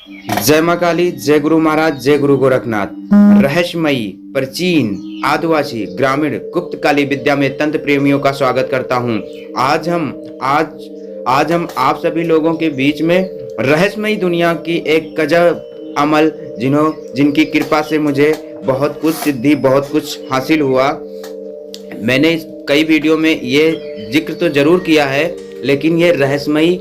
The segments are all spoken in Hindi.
जय माँ काली, जय गुरु महाराज, जय गुरु गोरखनाथ। रहस्यमयी, प्राचीन, आदिवासी, ग्रामीण, गुप्त काली विद्या में तंत्र प्रेमियों का स्वागत करता हूँ। आज हम आप सभी लोगों के बीच में रहस्यमयी दुनिया की एक गजब अमल, जिनकी कृपा से मुझे बहुत कुछ सिद्धि, बहुत कुछ हासिल हुआ। मैंने इस कई वीडियो में ये जिक्र तो जरूर किया है, लेकिन ये रहस्यमयी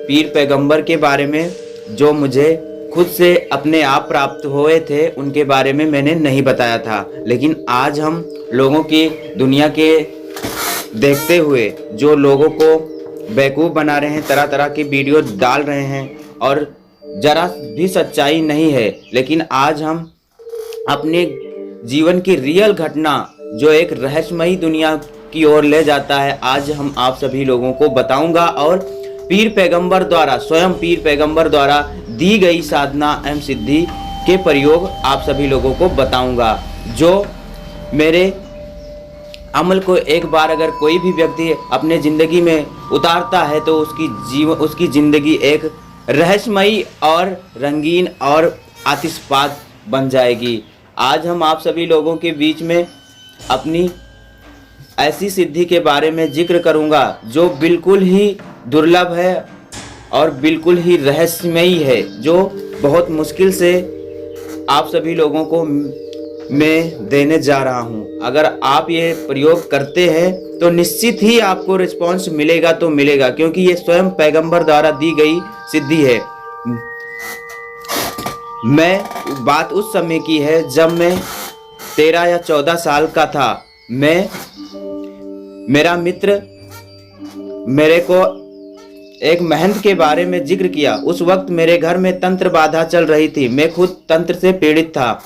पीर पैगंबर के बारे में जो मुझे खुद से अपने आप प्राप्त हुए थे, उनके बारे में मैंने नहीं बताया था। लेकिन आज हम लोगों की दुनिया के देखते हुए जो लोगों को बेवकूफ़ बना रहे हैं, तरह तरह की वीडियो डाल रहे हैं और जरा भी सच्चाई नहीं है, लेकिन आज हम अपने जीवन की रियल घटना जो एक रहस्यमयी दुनिया की ओर ले जाता है, आज हम आप सभी लोगों को बताऊंगा और पीर पैगंबर द्वारा, स्वयं पीर पैगंबर द्वारा दी गई साधना एवं सिद्धि के प्रयोग आप सभी लोगों को बताऊंगा। जो मेरे अमल को एक बार अगर कोई भी व्यक्ति अपने ज़िंदगी में उतारता है तो उसकी ज़िंदगी एक रहस्यमयी और रंगीन और आतिशबाज बन जाएगी। आज हम आप सभी लोगों के बीच में अपनी ऐसी सिद्धि के बारे में जिक्र करूंगा जो बिल्कुल ही दुर्लभ है और बिल्कुल ही रहस्यमयी है, जो बहुत मुश्किल से आप सभी लोगों को मैं देने जा रहा हूं। अगर आप ये प्रयोग करते हैं तो निश्चित ही आपको रिस्पॉन्स मिलेगा तो मिलेगा, क्योंकि ये स्वयं पैगंबर द्वारा दी गई सिद्धि है। मैं बात उस समय की है जब मैं 13 या 14 साल का था। मेरा मित्र मेरे को एक महंत के बारे में जिक्र किया। उस वक्त मेरे घर में तंत्र बाधा चल रही थी। मैं खुद तंत्र से पीड़ित था।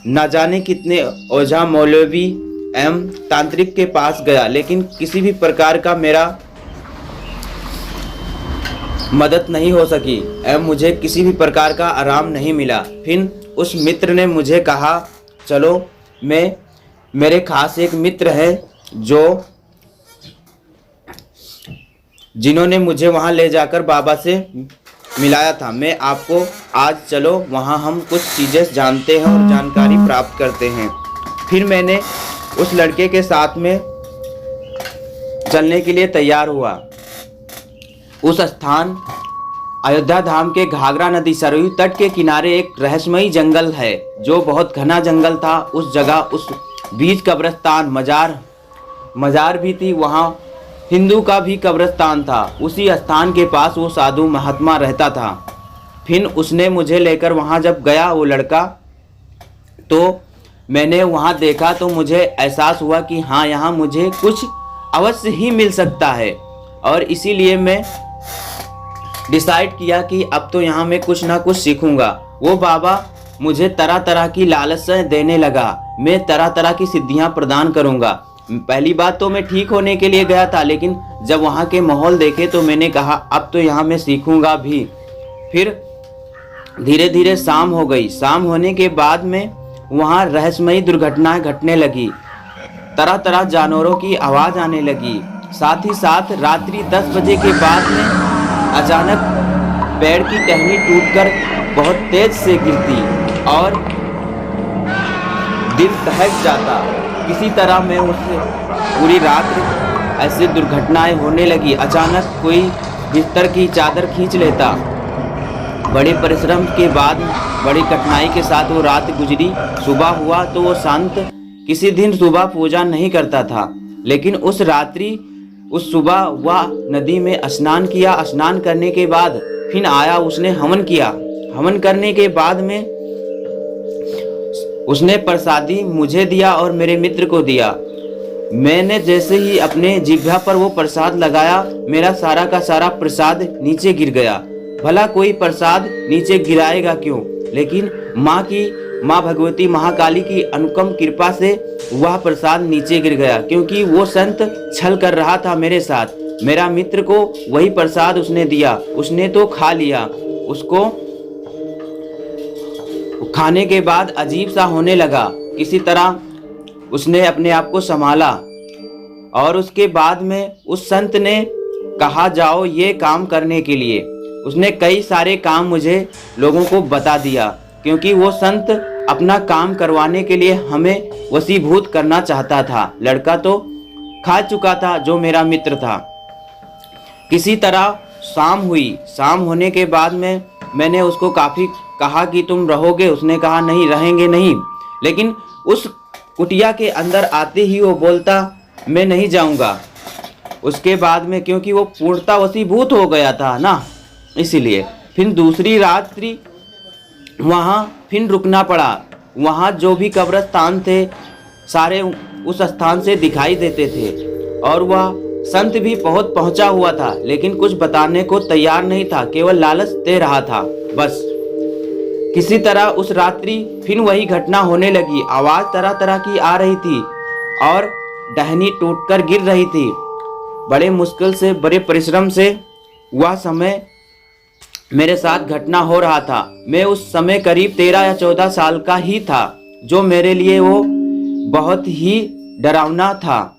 न जाने कितने ओझा, मौलवी एवं तांत्रिक के पास गया, लेकिन किसी भी प्रकार का मेरा मदद नहीं हो सकी एवं मुझे किसी भी प्रकार का आराम नहीं मिला। फिर उस मित्र ने मुझे कहा, चलो मेरे खास एक मित्र है जिन्होंने मुझे वहाँ ले जाकर बाबा से मिलाया था। मैं आपको आज चलो वहाँ हम कुछ चीज़ें जानते हैं और जानकारी प्राप्त करते हैं। फिर मैंने उस लड़के के साथ में चलने के लिए तैयार हुआ। उस स्थान अयोध्या धाम के घाघरा नदी सरयू तट के किनारे एक रहस्यमयी जंगल है, जो बहुत घना जंगल था। उस जगह उस बीच कब्रिस्तान, मजार भी थी। वहाँ हिंदू का भी कब्रिस्तान था। उसी स्थान के पास वो साधु महात्मा रहता था। फिर उसने मुझे लेकर वहाँ जब गया वो लड़का, तो मैंने वहाँ देखा तो मुझे एहसास हुआ कि हाँ, यहाँ मुझे कुछ अवश्य ही मिल सकता है। और इसीलिए मैं डिसाइड किया कि अब तो यहाँ मैं कुछ ना कुछ सीखूंगा। वो बाबा मुझे तरह तरह की लालसाएं देने लगा। मैं तरह तरह की सिद्धियाँ प्रदान करूँगा। पहली बात तो मैं ठीक होने के लिए गया था, लेकिन जब वहाँ के माहौल देखे तो मैंने कहा अब तो यहाँ मैं सीखूंगा भी। फिर धीरे धीरे शाम हो गई। शाम होने के बाद में वहाँ रहस्यमयी दुर्घटनाएं घटने लगी। तरह तरह जानवरों की आवाज़ आने लगी। साथ ही साथ रात्रि 10 बजे के बाद में अचानक पेड़ की टहनी टूटकर बहुत तेज से गिरती और दिल दहक जाता। किसी तरह मैं उससे पूरी रात ऐसे दुर्घटनाएं होने लगी। अचानक कोई बिस्तर की चादर खींच लेता। बड़े परिश्रम के बाद, बड़ी कठिनाई के साथ वो रात गुजरी। सुबह हुआ तो वो शांत। किसी दिन सुबह पूजा नहीं करता था, लेकिन उस सुबह वह नदी में स्नान किया। स्नान करने के बाद फिर आया, उसने हवन किया। हवन करने के बाद में उसने प्रसादी मुझे दिया और मेरे मित्र को दिया। मैंने जैसे ही अपने जिह्वा पर वो प्रसाद लगाया, मेरा सारा का सारा प्रसाद नीचे गिर गया। भला कोई प्रसाद नीचे गिराएगा क्यों, लेकिन माँ भगवती महाकाली की अनुपम कृपा से वह प्रसाद नीचे गिर गया, क्योंकि वो संत छल कर रहा था मेरे साथ। मेरा मित्र को वही प्रसाद उसने दिया। उसने तो खा लिया। उसको खाने के बाद अजीब सा होने लगा। किसी तरह उसने अपने आप को संभाला और उसके बाद में उस संत ने कहा, जाओ ये काम करने के लिए। उसने कई सारे काम मुझे लोगों को बता दिया, क्योंकि वो संत अपना काम करवाने के लिए हमें वशीभूत करना चाहता था। लड़का तो खा चुका था जो मेरा मित्र था। किसी तरह शाम हुई। शाम होने के बाद में मैंने उसको काफ़ी कहा कि तुम रहोगे। उसने कहा नहीं, रहेंगे नहीं। लेकिन उस कुटिया के अंदर आते ही वो बोलता मैं नहीं जाऊंगा। उसके बाद में क्योंकि वो पूर्णता वशीभूत हो गया था ना, इसीलिए फिर दूसरी रात्रि वहाँ फिर रुकना पड़ा। वहाँ जो भी कब्रिस्तान थे सारे उस स्थान से दिखाई देते थे, और वह संत भी बहुत पहुंचा हुआ था, लेकिन कुछ बताने को तैयार नहीं था, केवल लालच दे रहा था बस। किसी तरह उस रात्रि फिर वही घटना होने लगी। आवाज तरह तरह की आ रही थी और टहनी टूटकर गिर रही थी। बड़े मुश्किल से, बड़े परिश्रम से वह समय मेरे साथ घटना हो रहा था। मैं उस समय करीब 13 या 14 साल का ही था, जो मेरे लिए वो बहुत ही डरावना था।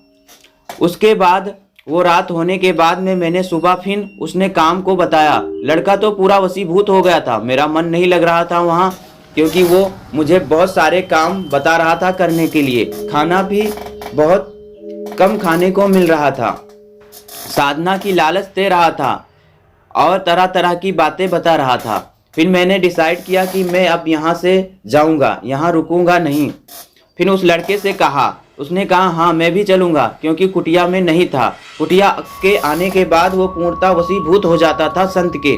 उसके बाद वो रात होने के बाद में मैंने सुबह फिर उसने काम को बताया। लड़का तो पूरा वशीभूत हो गया था। मेरा मन नहीं लग रहा था वहाँ, क्योंकि वो मुझे बहुत सारे काम बता रहा था करने के लिए। खाना भी बहुत कम खाने को मिल रहा था। साधना की लालच दे रहा था और तरह तरह की बातें बता रहा था। फिर मैंने डिसाइड किया कि मैं अब यहाँ से जाऊँगा, यहाँ रुकूंगा नहीं। फिर उस लड़के से कहा, उसने कहा हाँ मैं भी चलूँगा, क्योंकि कुटिया में नहीं था। कुटिया के आने के बाद वो पूर्णतः वशीभूत हो जाता था संत के।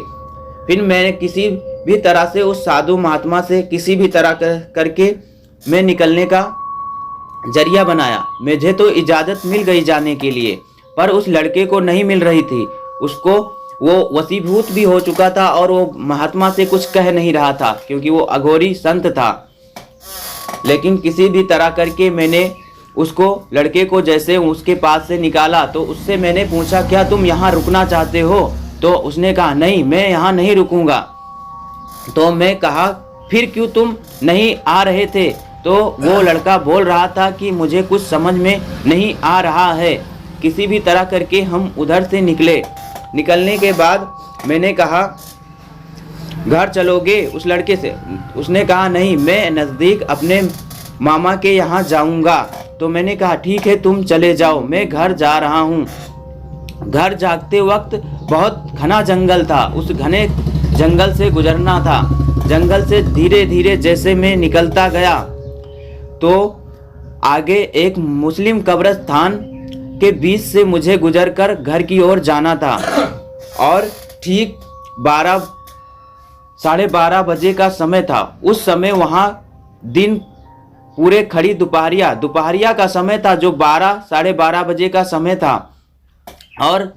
फिर मैंने किसी भी तरह से उस साधु महात्मा से किसी भी तरह करके मैं निकलने का जरिया बनाया। मुझे तो इजाज़त मिल गई जाने के लिए, पर उस लड़के को नहीं मिल रही थी। उसको वो वशीभूत भी हो चुका था और वो महात्मा से कुछ कह नहीं रहा था, क्योंकि वो अघोरी संत था। लेकिन किसी भी तरह करके मैंने उसको, लड़के को जैसे उसके पास से निकाला, तो उससे मैंने पूछा क्या तुम यहाँ रुकना चाहते हो? तो उसने कहा नहीं, मैं यहाँ नहीं रुकूंगा। तो मैं कहा फिर क्यों तुम नहीं आ रहे थे? तो वो लड़का बोल रहा था कि मुझे कुछ समझ में नहीं आ रहा है। किसी भी तरह करके हम उधर से निकले। निकलने के बाद मैंने कहा घर चलोगे उस लड़के से? उसने कहा नहीं, मैं नज़दीक अपने मामा के यहाँ जाऊँगा। तो मैंने कहा ठीक है तुम चले जाओ, मैं घर जा रहा हूँ। घर जाते वक्त बहुत घना जंगल था। उस घने जंगल से गुजरना था। जंगल से धीरे धीरे जैसे मैं निकलता गया, तो आगे एक मुस्लिम कब्रिस्तान के बीच से मुझे गुजरकर घर की ओर जाना था। और ठीक 12 साढ़े 12 बजे का समय था। उस समय वहाँ दिन पूरे खड़ी दोपहरिया का समय था, जो 12 साढ़े 12 बजे का समय था, और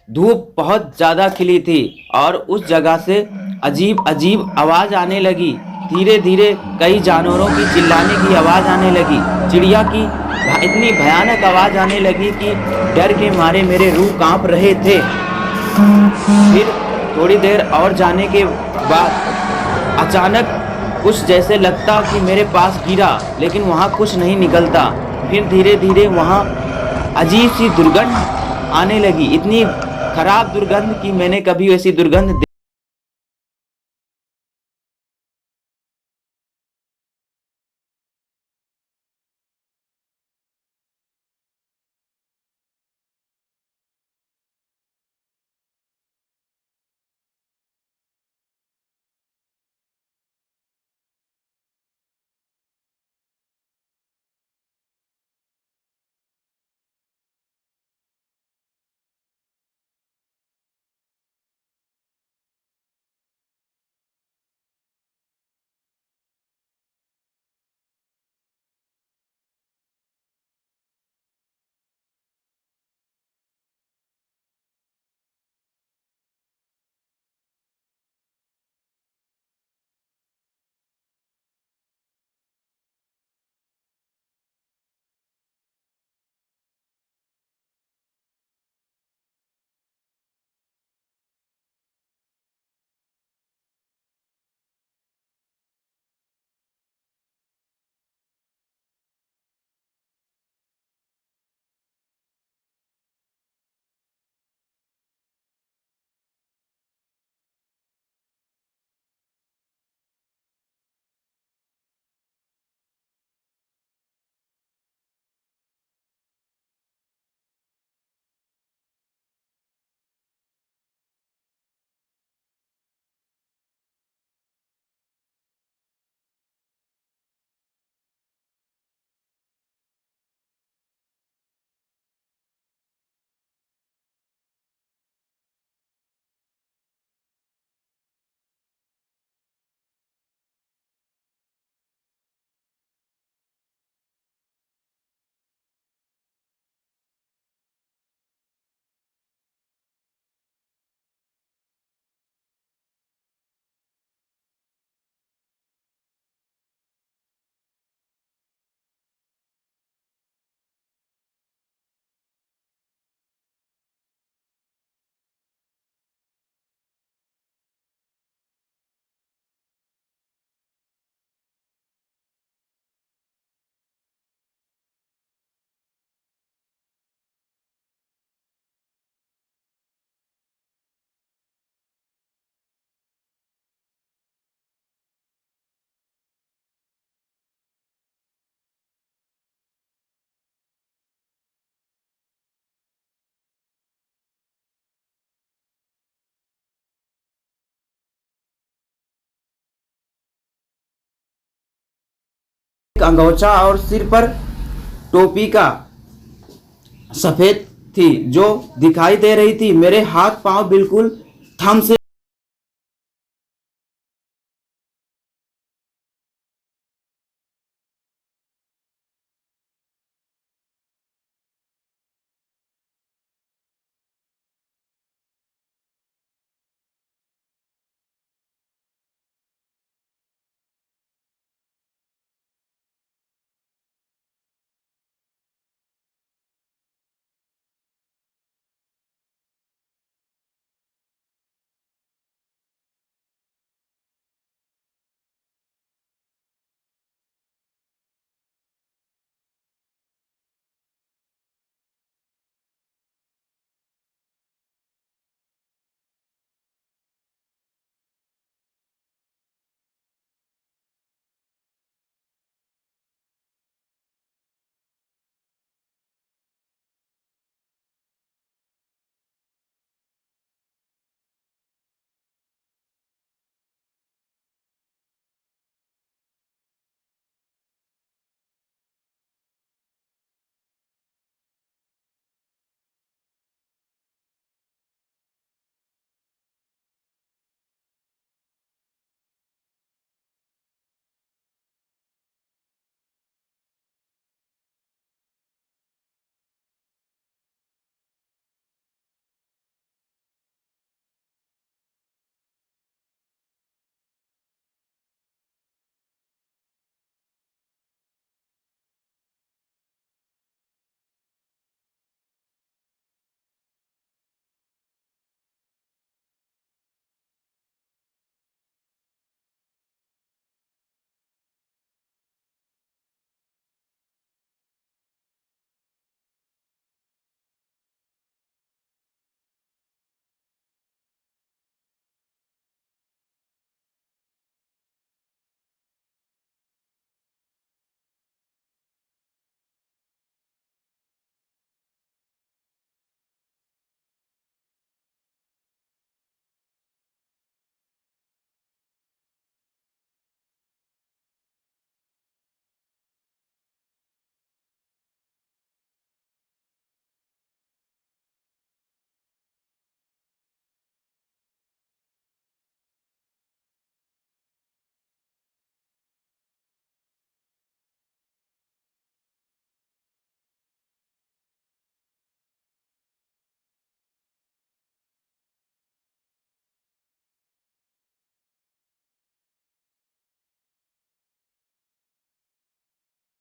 धूप बहुत ज़्यादा खिली थी। और उस जगह से अजीब अजीब आवाज़ आने लगी। धीरे धीरे कई जानवरों की चिल्लाने की आवाज़ आने लगी। चिड़िया की इतनी भयानक आवाज़ आने लगी कि डर के मारे मेरे रूह कांप रहे थे। फिर थोड़ी देर और जाने के बाद अचानक कुछ जैसे लगता कि मेरे पास गिरा, लेकिन वहाँ कुछ नहीं निकलता। फिर धीरे धीरे वहाँ अजीब सी दुर्गंध आने लगी। इतनी खराब दुर्गंध कि मैंने कभी ऐसी दुर्गंध एक अंगोछा और सिर पर टोपी का सफेद थी जो दिखाई दे रही थी। मेरे हाथ पांव बिल्कुल थम से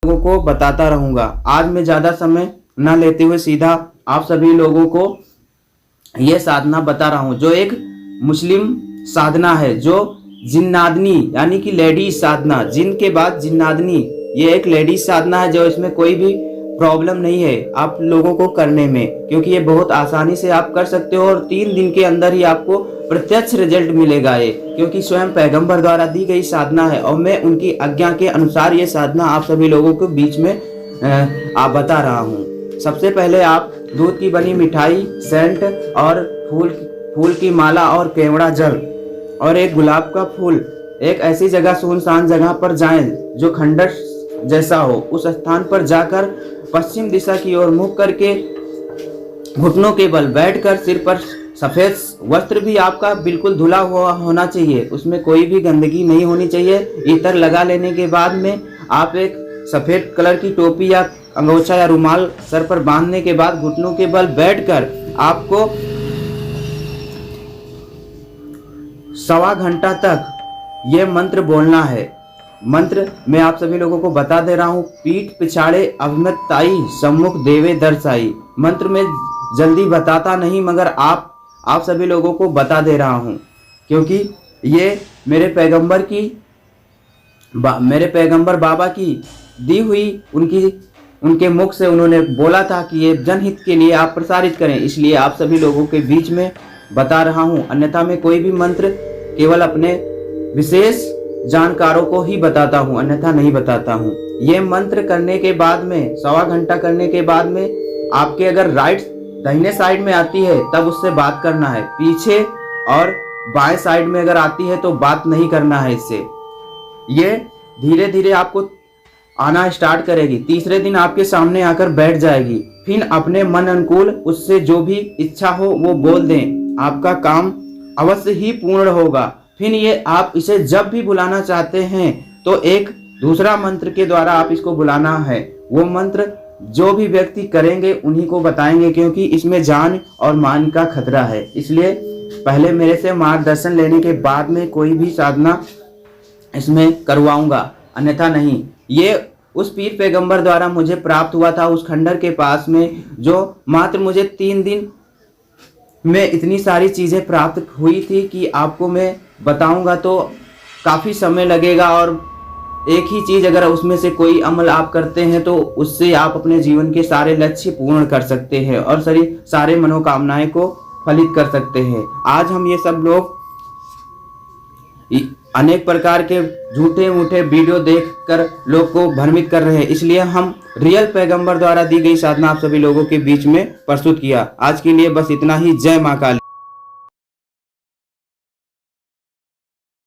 लोगों को बताता रहूंगा। आज मैं ज्यादा समय न लेते हुए सीधा आप सभी लोगों को यह साधना बता रहा हूं जो एक मुस्लिम साधना है, जो जिन्नादनी यानी कि लेडीज साधना, जिन के बाद जिन्नादनी, ये एक लेडीज साधना है जो इसमें कोई भी प्रॉब्लम नहीं है आप लोगों को करने में, क्योंकि ये बहुत आसानी से आप कर सकते हो और 3 दिन के अंदर ही आपको प्रत्यक्ष रिजल्ट मिलेगा ये, क्योंकि स्वयं पैगंबर द्वारा दी गई साधना है और मैं उनकी आज्ञा के अनुसार ये साधना आप सभी लोगों के बीच में आप बता रहा हूँ। सबसे पहले आप दूध की बनी मिठाई, सेंट और फूल की माला और केवड़ा जल और एक गुलाब का फूल एक ऐसी जगह, सुनसान जगह पर जाएं जो खंडर जैसा हो। उस स्थान पर जाकर पश्चिम दिशा की ओर मुख करके घुटनों के बल बैठकर सिर पर सफेद वस्त्र भी आपका बिल्कुल धुला हुआ होना चाहिए, उसमें कोई भी गंदगी नहीं होनी चाहिए। इतर लगा लेने के बाद में आप एक सफेद कलर की टोपी या अंगोछा या रुमाल सर पर बांधने के बाद घुटनों के बल बैठकर आपको 1.25 घंटा तक ये मंत्र बोलना है। मंत्र मैं आप सभी लोगों को बता दे रहा हूँ। पीठ पिछाड़े अभिमत ताई, सम्मुख देवे दर्शाई। मंत्र में जल्दी बताता नहीं मगर आप सभी लोगों को बता दे रहा हूँ, क्योंकि ये मेरे पैगंबर बाबा की दी हुई उनके मुख से उन्होंने बोला था कि ये जनहित के लिए आप प्रसारित करें, इसलिए आप सभी लोगों के बीच में बता रहा हूँ। अन्यथा मैं कोई भी मंत्र केवल अपने विशेष जानकारों को ही बताता हूँ, अन्यथा नहीं बताता हूँ। ये मंत्र करने के बाद में 1.25 घंटा करने के बाद में आपके अगर राइट दाहिने साइड में आती है तब उससे बात करना है, पीछे और बाएं साइड में अगर आती है तो बात नहीं करना है इससे। ये धीरे धीरे आपको आना स्टार्ट करेगी। तीसरे दिन आपके सामने आकर बैठ जाएगी। फिर अपने मन अनुकूल उससे जो भी इच्छा हो वो बोल दें, आपका काम अवश्य ही पूर्ण होगा। फिर ये आप इसे जब भी बुलाना चाहते हैं तो एक दूसरा मंत्र के द्वारा आप इसको बुलाना है। वो मंत्र जो भी व्यक्ति करेंगे उन्हीं को बताएंगे, क्योंकि इसमें जान और मान का खतरा है। इसलिए पहले मेरे से मार्गदर्शन लेने के बाद में कोई भी साधना इसमें करवाऊंगा, अन्यथा नहीं। ये उस पीर पैगंबर द्वारा मुझे प्राप्त हुआ था, उस खंडर के पास में, जो मात्र मुझे 3 दिन में इतनी सारी चीज़ें प्राप्त हुई थी कि आपको मैं बताऊंगा तो काफ़ी समय लगेगा। और एक ही चीज़ अगर उसमें से कोई अमल आप करते हैं तो उससे आप अपने जीवन के सारे लक्ष्य पूर्ण कर सकते हैं और सारे मनोकामनाएं को फलित कर सकते हैं। आज हम ये सब लोग अनेक प्रकार के झूठे मूठे वीडियो देखकर लोग को भ्रमित कर रहे हैं, इसलिए हम रियल पैगंबर द्वारा दी गई साधना आप सभी लोगों के बीच में प्रस्तुत किया। आज के लिए बस इतना ही। जय मां काली।